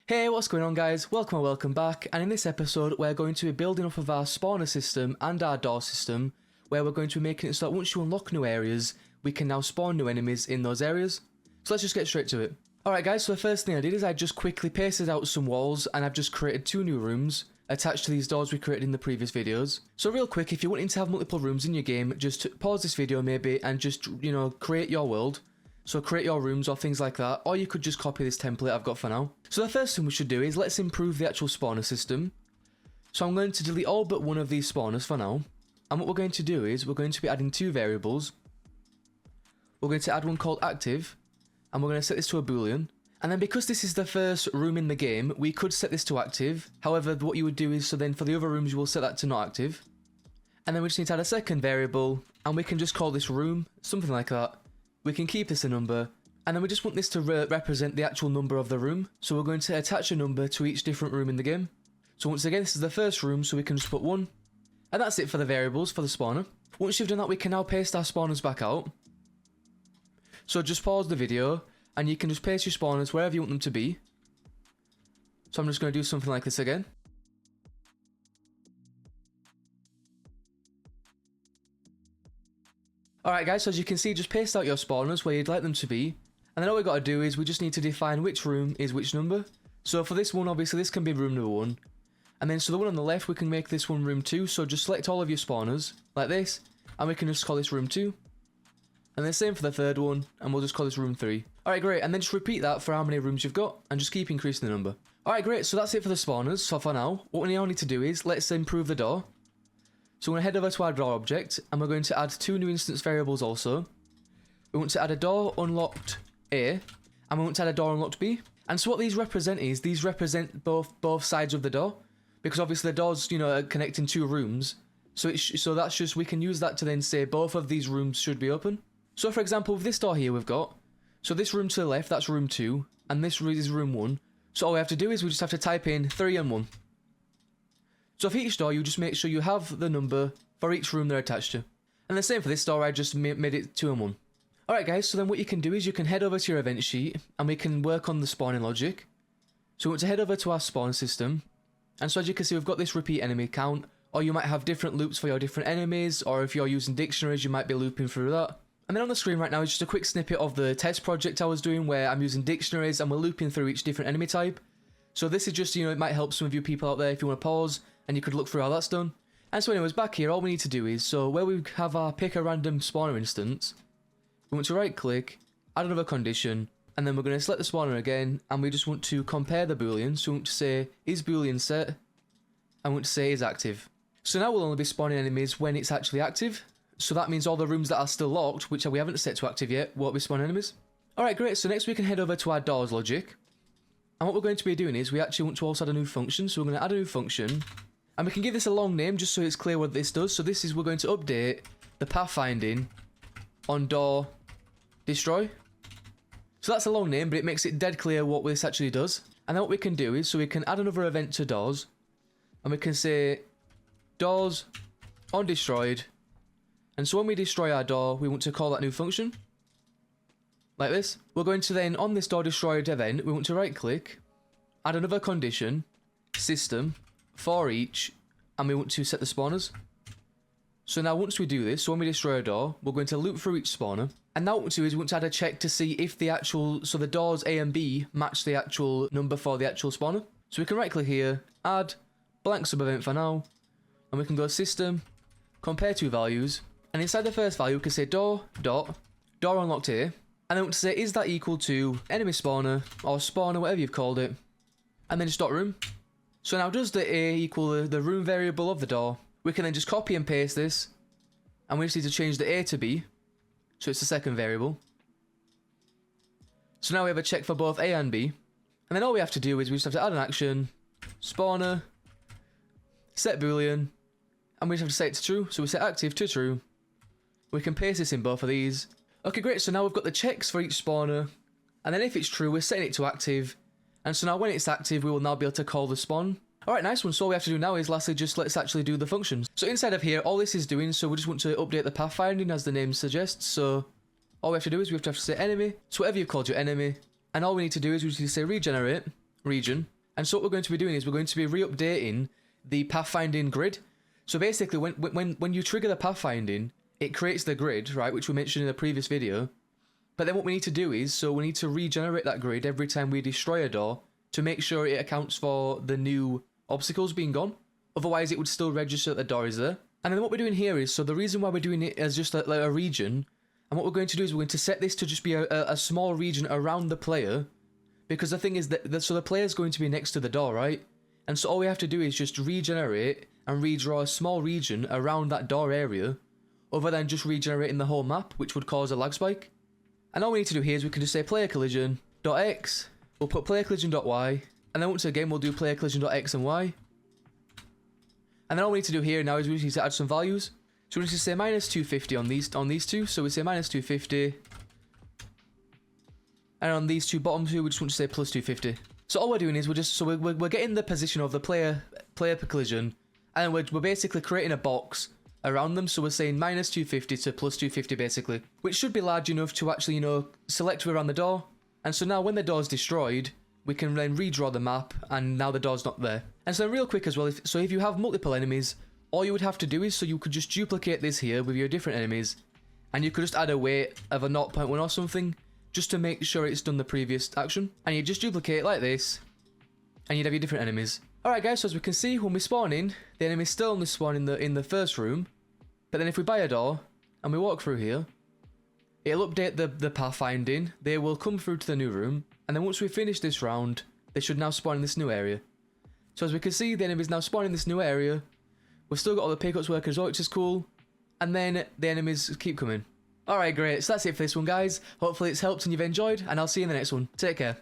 Hey, what's going on guys? Welcome or welcome back, and in this episode we're going to be building off of our spawner system and our door system, where we're going to be making it so that once you unlock new areas, we can now spawn new enemies in those areas. So let's just get straight to it. Alright guys, so the first thing I did is I just quickly pasted out some walls, and I've just created 2 new rooms attached to these doors we created in the previous videos. So real quick, if you're wanting to have multiple rooms in your game, just pause this video maybe and just, create your world. So create your rooms or things like that, or you could just copy this template I've got for now. So the first thing we should do is let's improve the actual spawner system. So I'm going to delete all but one of these spawners for now. And what we're going to do is we're going to be adding 2 variables. We're going to add one called active, and we're going to set this to a boolean. And then because this is the first room in the game, we could set this to active. However, what you would do is, so then for the other rooms you will set that to not active. And then we just need to add a second variable, and we can just call this room, something like that. We can keep this a number, and then we just want this to represent the actual number of the room. So we're going to attach a number to each different room in the game. So once again, this is the first room, so we can just put 1. And that's it for the variables for the spawner. Once you've done that, we can now paste our spawners back out. So just pause the video, and you can just paste your spawners wherever you want them to be. So I'm just going to do something like this again. Alright guys, so as you can see, just paste out your spawners where you'd like them to be. And then all we've got to do is we just need to define which room is which number. So for this one, obviously this can be room number 1. And then so the one on the left, we can make this one room 2. So just select all of your spawners, like this. And we can just call this room 2. And then same for the third one, and we'll just call this room 3. Alright, great, and then just repeat that for how many rooms you've got, and just keep increasing the number. Alright, great, so that's it for the spawners. So for now, what we now need to do is, let's improve the door. So we're going to head over to our door object, and we're going to add 2 new instance variables also. We want to add a door unlocked A, and we want to add a door unlocked B. And so what these represent is, these represent both sides of the door, because obviously the doors, are connecting 2 rooms. So so that's just, we can use that to then say both of these rooms should be open. So for example, with this door here we've got, so this room to the left, that's room 2, and this is room 1. So all we have to do is we just have to type in 3 and 1. So for each door, you just make sure you have the number for each room they're attached to. And the same for this door, I just made it 2 and 1. Alright guys, so then what you can do is you can head over to your event sheet, and we can work on the spawning logic. So we want to head over to our spawn system, and so as you can see we've got this repeat enemy count, or you might have different loops for your different enemies, or if you're using dictionaries you might be looping through that. And then on the screen right now is just a quick snippet of the test project I was doing where I'm using dictionaries and we're looping through each different enemy type. So this is just, it might help some of you people out there if you want to pause and you could look through how that's done. And so anyways, back here, all we need to do is, so where we have our pick a random spawner instance, we want to right click, add another condition, and then we're going to select the spawner again, and we just want to compare the boolean. So we want to say, is boolean set? And we want to say, is active. So now we'll only be spawning enemies when it's actually active. So that means all the rooms that are still locked, which we haven't set to active yet, won't be spawn enemies. Alright, great, so next we can head over to our doors logic. And what we're going to be doing is we actually want to also add a new function. So we're going to add a new function. And we can give this a long name just so it's clear what this does. So this is, we're going to update the pathfinding on door destroy. So that's a long name, but it makes it dead clear what this actually does. And then what we can do is, so we can add another event to doors. And we can say doors on destroyed. And so when we destroy our door, we want to call that new function. Like this. We're going to then, on this door destroyed event, we want to right click, add another condition, system, for each, and we want to set the spawners. So now once we do this, so when we destroy a door, we're going to loop through each spawner. And now what we want to do is we want to add a check to see if the actual, so the doors A and B match the actual number for the actual spawner. So we can right click here, add blank sub event for now, and we can go system, compare 2 values. And inside the first value, we can say door unlocked here. And then we want to say, is that equal to enemy spawner, or spawner, whatever you've called it. And then just dot room. So now does the A equal the room variable of the door? We can then just copy and paste this. And we just need to change the A to B. So it's the second variable. So now we have a check for both A and B. And then all we have to do is we just have to add an action, spawner, set boolean, and we just have to set it to true. So we set active to true. We can paste this in both of these. Okay, great, so now we've got the checks for each spawner, and then if it's true, we're setting it to active, and so now when it's active, we will now be able to call the spawn. Alright, nice one, so all we have to do now is lastly just let's actually do the functions. So inside of here, all this is doing, so we just want to update the pathfinding as the name suggests, so all we have to do is we have to say enemy, so whatever you've called your enemy, and all we need to do is we just need to say regenerate, region, And so what we're going to be doing is we're going to be re-updating the pathfinding grid. So basically, when you trigger the pathfinding, it creates the grid, right, which we mentioned in the previous video. But then what we need to do is, so we need to regenerate that grid every time we destroy a door to make sure it accounts for the new obstacles being gone. Otherwise, it would still register that the door is there. And then what we're doing here is, so the reason why we're doing it as just like a region, and what we're going to do is we're going to set this to just be a small region around the player, because the thing is that so the player is going to be next to the door, right? And so all we have to do is just regenerate and redraw a small region around that door area, other than just regenerating the whole map, which would cause a lag spike. And all we need to do here is we can just say player collision.x, we'll put player collision.y, and then once again we'll do player collision.x and y. And then all we need to do here now is we just need to add some values. So we need to say minus 250 on these two, so we say minus 250. And on these two bottom two, we just want to say plus 250. So all we're doing is we're getting the position of the player per collision, and we're basically creating a box around them. So we're saying minus 250 to plus 250 basically, which should be large enough to actually, you know, select around the door. And so now when the door's destroyed, we can then redraw the map, and now the door's not there. And so real quick as well, if you have multiple enemies, all you would have to do is, so you could just duplicate this here with your different enemies, and you could just add a weight of a 0.1 or something, just to make sure it's done the previous action. And you just duplicate it like this, and you'd have your different enemies. Alright guys, so as we can see, when we spawn in, the enemies still only spawn in the first room, but then if we buy a door, and we walk through here, it'll update the pathfinding, they will come through to the new room, and then once we finish this round, they should now spawn in this new area. So as we can see, the enemies now spawn in this new area, we've still got all the pickups working as well, which is cool, and then the enemies keep coming. Alright, great, so that's it for this one guys, hopefully it's helped and you've enjoyed, and I'll see you in the next one. Take care.